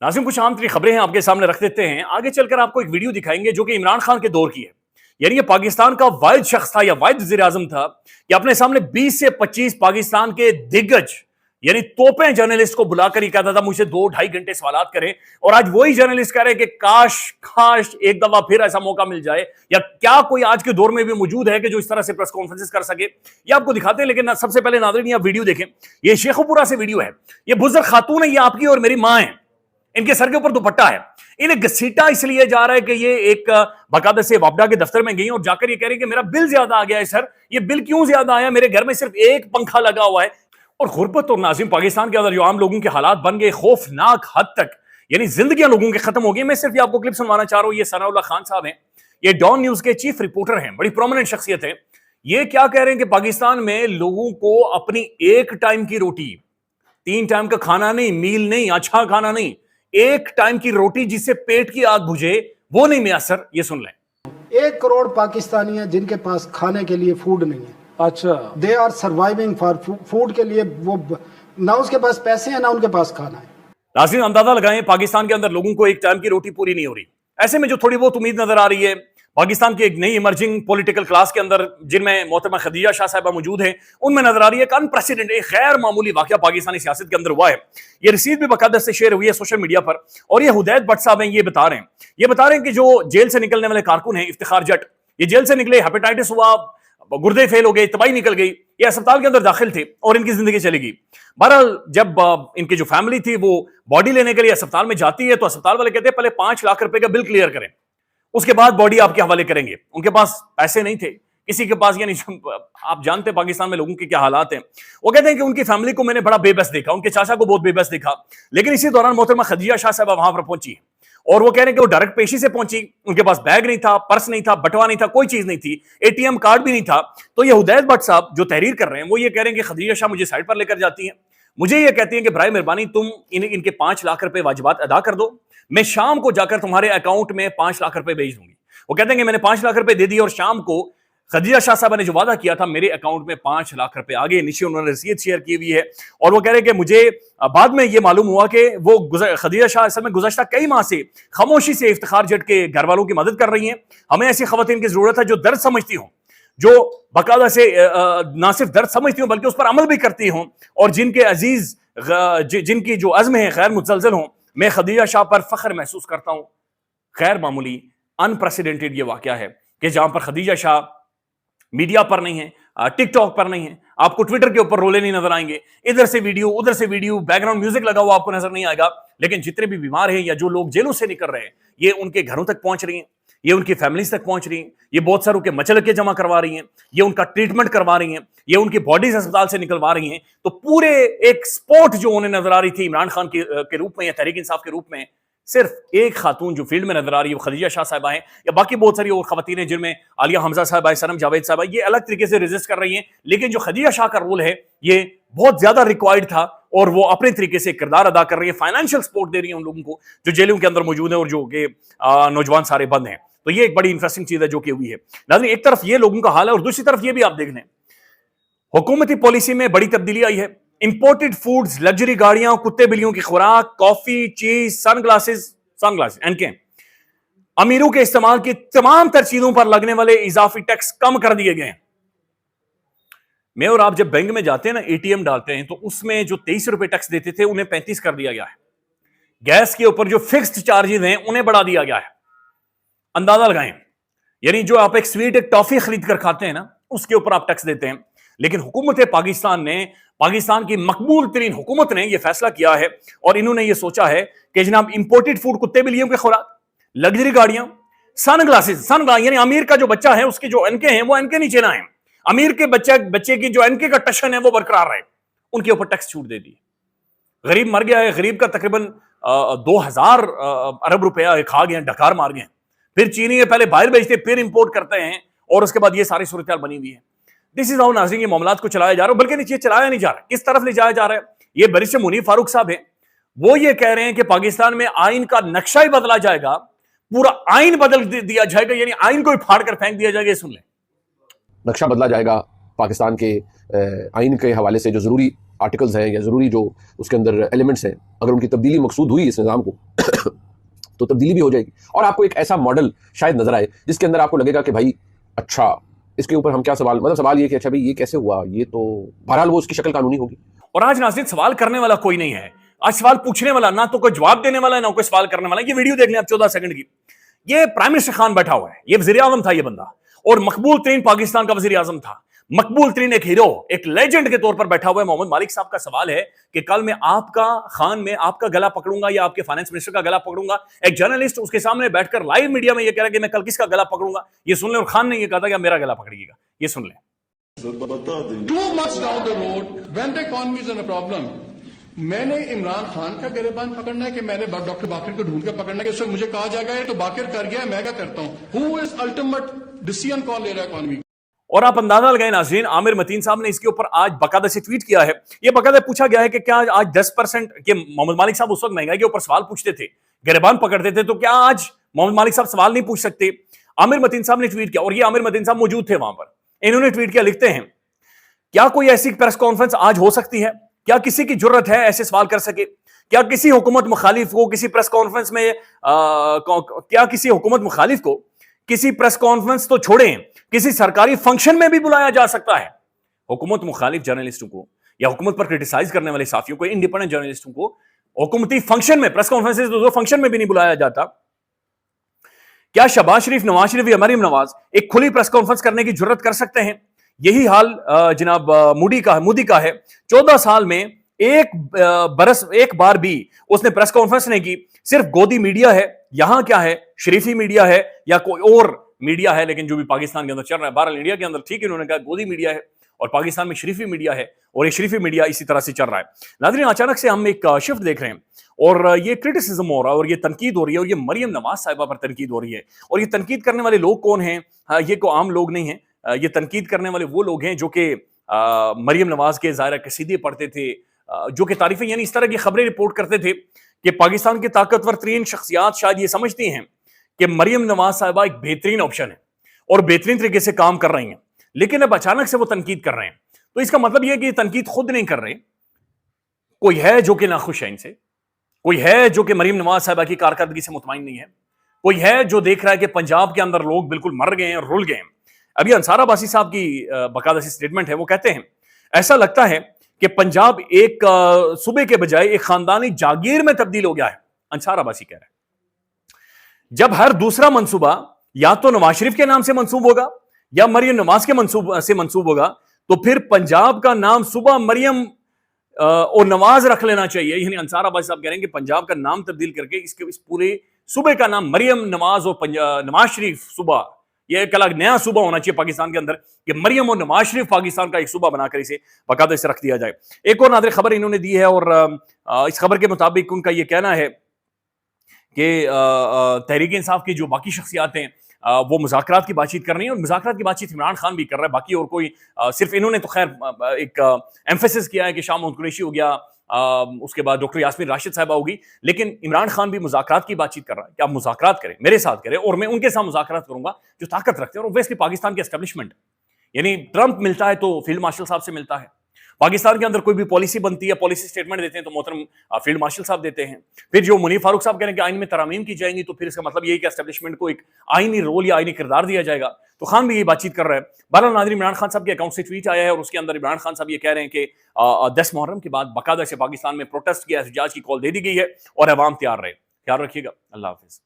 नाज़िम, कुछ आम तरीन खबरें हैं आपके सामने रख देते हैं। आगे चलकर आपको एक वीडियो दिखाएंगे जो कि इमरान खान के दौर की है। यानी ये पाकिस्तान का वाहिद शख्स था या वाहिद वज़ीर आज़म था कि अपने सामने 20 से 25 पाकिस्तान के दिग्गज यानी तोपें जर्नलिस्ट को बुलाकर ही कहता था मुझे 2-2.5 घंटे सवालात करें। और आज वही जर्नलिस्ट कह रहे हैं कि काश काश एक दफा फिर ऐसा मौका मिल जाए, या क्या कोई आज के दौर में भी मौजूद है कि जो इस तरह से प्रेस कॉन्फ्रेंस कर सके। ये आपको दिखाते हैं, लेकिन सबसे पहले नाज़रीन ये वीडियो देखें। ये शेखुपुरा से वीडियो है। ये बुजुर्ग खातून है, ये आपकी और मेरी मां है। इनके सर के ऊपर दुपट्टा है। इन्हें घसीटा इसलिए जा रहा है कि ये एक बाकायदा से वापडा के दफ्तर में गई और जाकर ये कह रही है कि मेरा बिल ज्यादा आ गया है सर। ये बिल क्यों ज्यादा आया? मेरे घर में सिर्फ एक पंखा लगा हुआ है। और गुर्बत और नाज़िम, पाकिस्तान के अंदर जो आम लोगों के हालात बन गए खौफनाक हद तक, यानी जिंदगियां लोगों की खत्म हो गई। मैं सिर्फ ये आपको क्लिप सुनवाना चाह रहा हूं। ये सनाउल्लाह खान साहब हैं, ये डॉन न्यूज के चीफ रिपोर्टर हैं, बड़ी प्रोमिनेंट शख्सियत है। ये क्या कह रहे हैं कि पाकिस्तान में लोगों को अपनी एक टाइम की रोटी, 3 टाइम का खाना नहीं, मील नहीं, अच्छा खाना नहीं, एक टाइम की रोटी जिससे पेट की आग बुझे, वो नहीं मैसर। ये सुन लें। 1 करोड़ पाकिस्तानी हैं जिनके पास खाने के लिए फूड नहीं है। अच्छा, they are surviving for food के लिए। वो ना उसके पास पैसे हैं ना उनके पास खाना है। नाज़रीन, अंदाजा लगाएं, पाकिस्तान के अंदर लोगों को एक टाइम की रोटी पूरी नहीं हो रही। ऐसे में जो थोड़ी बहुत उम्मीद नजर आ रही है पाकिस्तान की एक नई इमर्जिंग पॉलिटिकल क्लास के अंदर, जिनमें मोहतरमा खदीजा शाह साहिबा मौजूद हैं, उनमें नजर आ रही है एक अनप्रेसिडेंट, एक गैर मामूली वाकया पाकिस्तानी सियासत के अंदर हुआ है। ये रसीद भी बाकायदा से शेयर हुई है सोशल मीडिया पर। और ये हुदैत भट्ट साहब हैं, ये बता रहे हैं कि जो जेल से निकलने वाले कारकुन हैं इफ्तिखार जट, ये जेल से निकले, हेपेटाइटिस हुआ, गुर्दे फेल हो गए, तबाही निकल गई, ये अस्पताल के अंदर दाखिल थे और इनकी जिंदगी चली गई। बहरहाल जब इनकी जो फैमिली थी वो बॉडी लेने के लिए अस्पताल में जाती है, तो अस्पताल वाले कहते हैं पहले 5 लाख रुपए का बिल क्लियर करें, उसके बाद बॉडी आपके हवाले करेंगे। उनके पास पैसे नहीं थे किसी के पास, यानी आप जानते हैं पाकिस्तान में लोगों के क्या हालात हैं। वो कहते हैं कि उनकी फैमिली को मैंने बड़ा बेबस देखा, उनके चाचा को बहुत बेबस देखा। लेकिन इसी दौरान मोहतरमा खदीजा शाह साहबा वहां पर पहुंची और वो कह रहे हैं कि वो डायरेक्ट पेशी से पहुंची। उनके पास बैग नहीं था, पर्स नहीं था, बटवा नहीं था, कोई चीज नहीं थी, एटीएम कार्ड भी नहीं था। तो ये हुदैत भट्ट साहब जो तहरीर कर रहे हैं, वो ये कह रहे हैं कि खदीजा शाह मुझे साइड पर लेकर जाती हैं, मुझे ये कहती हैं कि बराए मेहरबानी तुम इनके 5 लाख रुपए वाजिबात अदा कर दो, मैं शाम को जाकर तुम्हारे अकाउंट में 5 लाख रुपए भेज दूंगी। वो कहते हैं कि मैंने 5 लाख रुपए दे दिए और शाम को खदीजा शाह साहबा ने जो वादा किया था मेरे अकाउंट में 5 लाख रुपए आ गए। नीचे उन्होंने रसीद शेयर की हुई है और वो कह रहे हैं कि मुझे बाद में ये मालूम हुआ कि वो खदीजा शाह असल में गुज़श्ता कई माह से खामोशी से इफ्तिखार जट के घर वालों की मदद कर रही हैं। हमें ऐसी खवातीन की जरूरत है जो दर्द समझती हों, जो बाकायदा से ना सिर्फ दर्द समझती हों बल्कि उस पर अमल भी करती हों, और जिनके अजीज जिनकी जो अज़्म है गैर मुतज़लज़ल हों। मैं खदीजा शाह पर फख्र महसूस करता हूं। गैर मामूली अनप्रेसिडेंटेड ये वाकया है कि जहां पर खदीजा शाह मीडिया पर नहीं है, टिकटॉक पर नहीं है, आपको ट्विटर के ऊपर रोले नहीं नजर आएंगे, इधर से वीडियो उधर से वीडियो, बैकग्राउंड म्यूजिक लगा हुआ आपको नजर नहीं आएगा। लेकिन जितने भी बीमार हैं या जो लोग जेलों से निकल रहे हैं, ये उनके घरों तक पहुंच रही हैं, ये उनकी फैमिलीज तक पहुंच रही हैं, ये बहुत सारों के मचलके जमा करवा रही हैं, ये उनका ट्रीटमेंट करवा रही हैं, ये उनकी बॉडीज अस्पताल से निकलवा रही हैं। तो पूरे एक स्पोर्ट जो उन्हें नजर आ रही थी इमरान खान के रूप में या तहरीक इंसाफ के रूप में, सिर्फ एक खातून जो फील्ड में नजर आ रही है वो खदीजा शाह साहिबा है, या बाकी बहुत सारी और खवातीन हैं जिनमें आलिया हमजा साहिबा, सनम जावेद साहिबा, ये अलग तरीके से रेजिस्ट कर रही हैं। लेकिन जो खदीजा शाह का रोल है ये बहुत ज्यादा रिक्वायर्ड था और वो अपने तरीके से किरदार अदा कर रही है, फाइनेंशियल सपोर्ट दे रही है उन लोगों को जो जेलों के अंदर मौजूद है और जो कि नौजवान सारे बंद हैं। तो ये एक बड़ी इंटरेस्टिंग चीज है जो कि हुई है। नाज़रीन, एक तरफ ये लोगों का हाल है और दूसरी तरफ ये भी आप देख लें, हुकूमती पॉलिसी में बड़ी तब्दीली आई है। इंपोर्टेड फूड्स, लग्जरी गाड़ियां, कुत्ते बिल्लियों की खुराक, कॉफी, चीज, सनग्लासेस एनके, अमीरों के इस्तेमाल की तमाम तर चीजों पर लगने वाले इजाफी टैक्स कम कर दिए गए हैं। मैं और आप जब बैंक में जाते हैं ना, एटीएम डालते हैं, तो उसमें जो 23 रुपए टैक्स देते थे उन्हें 35 कर दिया गया है। गैस के ऊपर जो फिक्स्ड चार्जेस हैं उन्हें बढ़ा दिया गया है। अंदाजा लगाएं, यानी जो आप एक स्वीट, एक टॉफी खरीद कर खाते हैं ना, उसके ऊपर आप टैक्स देते हैं। लेकिन हुकूमत पाकिस्तान ने, पाकिस्तान की मकबूल तरीन हुकूमत ने यह फैसला किया है और इन्होंने यह सोचा है कि जनाब इंपोर्टेड फूड, कुत्ते बिल्लियों के खुराक, लग्जरी गाड़ियां, सनग्लासेस, यानी अमीर का जो बच्चा है उसके जो एनके हैं वो एनके नीचे ना है, अमीर के बच्चे की जो एनके का टशन है वो बरकरार रहे, उनके ऊपर टैक्स छूट दे दी। गरीब मर गया है, गरीब का तकरीबन 2000 अरब रुपया खा गए, डकार मार गए। फिर चीनी पहले बाहर बेचते फिर इंपोर्ट करते हैं और उसके बाद ये सारी सूरत बनी हुई है। दिस इज हाउ नाज़रीन ये मामलात को चलाया जा रहा है, बल्कि नीचे चलाया नहीं जा रहा, किस तरफ ले जाया जा रहा है। ये बैरिस्टर मुनीर फारूक साहब है, वो ये कह रहे हैं कि पाकिस्तान में आइन का नक्शा ही बदला जाएगा, पूरा आइन बदल दिया जाएगा, यानी आइन को ही फाड़ कर फेंक दिया जाएगा। सुन लें, नक्शा बदला जाएगा पाकिस्तान के आइन के हवाले से जो जरूरी आर्टिकल्स हैं या ज़रूरी जो उसके अंदर एलिमेंट्स हैं, अगर उनकी तब्दीली मकसूद हुई इस निज़ाम को तो तब्दीली भी हो जाएगी और आपको एक ऐसा मॉडल शायद नजर आए जिसके अंदर आपको लगेगा कि भाई अच्छा इसके ऊपर हम क्या सवाल, मतलब सवाल ये कि अच्छा भाई ये कैसे हुआ, ये तो बहरहाल वो उसकी शक्ल कानूनी होगी। और आज नाज़रीन सवाल करने वाला कोई नहीं है, आज सवाल पूछने वाला, ना तो कोई जवाब देने वाला है ना कोई सवाल करने वाला है। ये वीडियो देख लें आप 14 सेकंड की, ये प्राइम मिनिस्टर खान बैठा हुआ है, ये वज़ीर आज़म था ये बंदा, और मकबूल तरीन पाकिस्तान का वज़ीर आज़म था, मकबूल तरीन एक हीरो, एक लेजेंड के तौर पर बैठा हुआ है मोहम्मद मालिक साहब का सवाल है कि कल मैं आपका खान में आपका गला पकड़ूंगा या आपके फाइनेंस मिनिस्टर का गला पकड़ूंगा। एक जर्नलिस्ट उसके सामने बैठकर लाइव मीडिया में ये कह रहा है कि मैं कल किसका गला पकड़ूंगा, ये सुन लें। और खान ने ये कहा था कि मेरा गला पकड़िएगा, ये सुन लें। 2 months down the road, when the economy is in a problem, मैंने इमरान खान का गिरबान पकड़ना है कि मैंने डॉक्टर बाकिर को ढूंढ कर पकड़ना है कि उससे मुझे कहा जाएगा ये तो बाकिर कर गया, मैं क्या करता हूं? हु इज अल्टीमेट डिसीजन कौन ले रहा है इकोनॉमी? और आप अंदाजा लगाएं नाज़रीन, आमिर मतीन साहब ने इसके ऊपर आज बाकायदा से ट्वीट किया है। यह बाकायदा पूछा गया है कि क्या आज 10% के मोहम्मद मालिक साहब उस वक्त महंगाई के ऊपर सवाल पूछते थे, गिरबान पकड़ते थे, तो क्या आज मोहम्मद मालिक साहब सवाल नहीं पूछ सकते? आमिर मतीन साहब ने ट्वीट किया और ये आमिर मतीन साहब मौजूद थे वहां पर। इन्होंने ट्वीट किया, लिखते हैं, क्या कोई ऐसी प्रेस कॉन्फ्रेंस आज हो सकती है? क्या किसी की जुर्रत है ऐसे सवाल कर सके? क्या किसी हुकूमत मुखालिफ को किसी प्रेस कॉन्फ्रेंस में क्या किसी हुकूमत मुखालिफ को किसी प्रेस कॉन्फ्रेंस तो छोड़ें, किसी सरकारी फंक्शन में भी बुलाया जा सकता है? हुकूमत मुखालिफ जर्नलिस्टों को या हुकूमत पर क्रिटिसाइज करने वाले साथियों को, इंडिपेंडेंट जर्नलिस्टों को हुकूमती फंक्शन में, प्रेस कॉन्फ्रेंसेस तो फंक्शन में भी नहीं बुलाया जाता। क्या शहबाज शरीफ, नवाज शरीफ या मरीम नवाज एक खुली प्रेस कॉन्फ्रेंस करने की जुर्रत कर सकते हैं? यही हाल जनाब मोदी का है। 14 साल में एक बार भी उसने प्रेस कॉन्फ्रेंस नहीं की। सिर्फ गोदी मीडिया है, यहां क्या है, शरीफी मीडिया है या कोई और मीडिया है, लेकिन जो भी पाकिस्तान के अंदर चल रहा है, बहरहाल इंडिया के अंदर ठीक है, उन्होंने कहा गोदी मीडिया है और पाकिस्तान में शरीफी मीडिया है और ये शरीफी मीडिया इसी तरह से चल रहा है। नाज़रीन, अचानक से हम एक शिफ्ट देख रहे हैं और ये क्रिटिसिज्म हो रहा है और ये तनकीद हो रही है और ये मरियम नवाज साहिबा पर तनकीद हो रही है। और ये तनकीद करने वाले लोग कौन हैं? ये कोई आम लोग नहीं है, ये तनकीद करने वाले वो लोग हैं जो कि मरियम नवाज के ज़ाहिरा कसीदे पढ़ते थे, जो कि तारीफें यानी इस तरह की खबरें रिपोर्ट करते थे कि पाकिस्तान की ताकतवर तरीन शख्सियात शायद ये समझती हैं कि मरियम नवाज साहिबा एक बेहतरीन ऑप्शन है और बेहतरीन तरीके से काम कर रही हैं, लेकिन अब अचानक से वो तनकीद कर रहे हैं। तो इसका मतलब यह है कि ये तनकीद खुद नहीं कर रहे, कोई है जो कि नाखुश है इनसे, कोई है जो कि मरियम नवाज साहिबा की कारकर्दगी से मुतमईन नहीं है, कोई है जो देख रहा है कि पंजाब के अंदर लोग बिल्कुल मर गए हैं और रुल गए हैं। अभी अंसार अब्बासी साहब की बाकायदा सी स्टेटमेंट है, वो कहते हैं ऐसा लगता है कि पंजाब एक सूबे के बजाय एक खानदानी जागीर में तब्दील हो गया है। अंसार अब्बासी कह रहे हैं जब हर दूसरा मंसूबा या तो नवाज शरीफ के नाम से मंसूब होगा या मरियम नवाज के मंसूब होगा, तो फिर पंजाब का नाम सुबह मरियम और नवाज रख लेना चाहिए। यानी अंसार अब्बासी साहब कह रहे हैं कि पंजाब का नाम तब्दील करके इस पूरे सूबे का नाम मरियम नवाज और नवाज शरीफ सुबह, यह एक अलग नया सूबा होना चाहिए पाकिस्तान के अंदर कि मरियम और नवाज शरीफ पाकिस्तान का एक सूबा बनाकर इसे बाकायदा से रख दिया जाए। एक और नादिर खबर इन्होंने दी है और इस खबर के मुताबिक उनका यह कहना है कि तहरीक इंसाफ की जो बाकी शख्सियात हैं वो मुज़ाकरात की बातचीत कर रही है और मुज़ाकरात की बातचीत इमरान खान भी कर रहा है, बाकी और कोई सिर्फ इन्होंने तो खैर एक एम्फेसिस किया है कि शाह महमूद कुरैशी हो गया, उसके बाद डॉक्टर यास्मीन राशिद साहिबा होगी, लेकिन इमरान खान भी मुज़ाकरात की बातचीत कर रहा है कि आप मुज़ाकरात करें, मेरे साथ करें और मैं उनके साथ मुज़ाकरात करूंगा जो ताकत रखते हैं। और ऑब्वियसली पाकिस्तान की एस्टेब्लिशमेंट, यानी ट्रंप मिलता है तो फील्ड मार्शल साहब से मिलता है, पाकिस्तान के अंदर कोई भी पॉलिसी बनती है, पॉलिसी स्टेटमेंट देते हैं तो मोहतरम फील्ड मार्शल साहब देते हैं। फिर जो मुनीर फारूक साहब कह रहे हैं कि आइन में तरामीम की जाएंगी, तो फिर इसका मतलब यही कि एस्टेब्लिशमेंट को एक आईनी रोल या आईनी किरदार दिया जाएगा। तो खान भी ये बातचीत कर रहा है। बहरहाल नाज़रीन, इमरान खान साहब के अकाउंट से ट्वीट आया है और उसके अंदर इमरान खान साहब ये कह रहे हैं कि 10 मुहर्रम के बाद बाकायदा से पाकिस्तान में प्रोटेस्ट की, एहतजाज की कॉल दे दी गई है और अवाम तैयार रहे। ख्याल रखिएगा। अल्लाह हाफिज़।